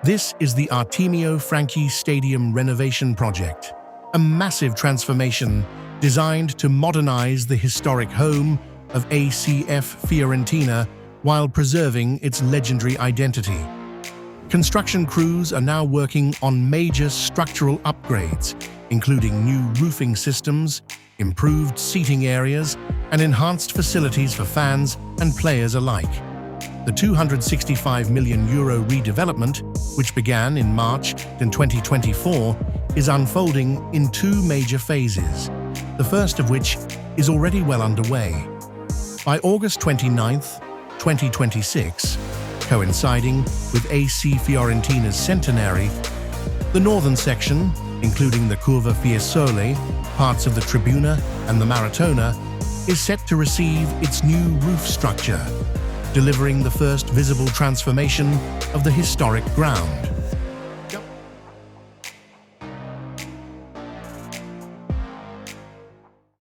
This is the Artemio Franchi Stadium renovation project, a massive transformation designed to modernize the historic home of ACF Fiorentina while preserving its legendary identity. Construction crews are now working on major structural upgrades, including new roofing systems, improved seating areas, and enhanced facilities for fans and players alike. The €265 million redevelopment, which began in March 2024, is unfolding in two major phases, the first of which is already well underway. By August 29, 2026, coinciding with AC Fiorentina's centenary, the northern section, including the Curva Fiesole, parts of the Tribuna and the Maratona, is set to receive its new roof structure, delivering the first visible transformation of the historic ground.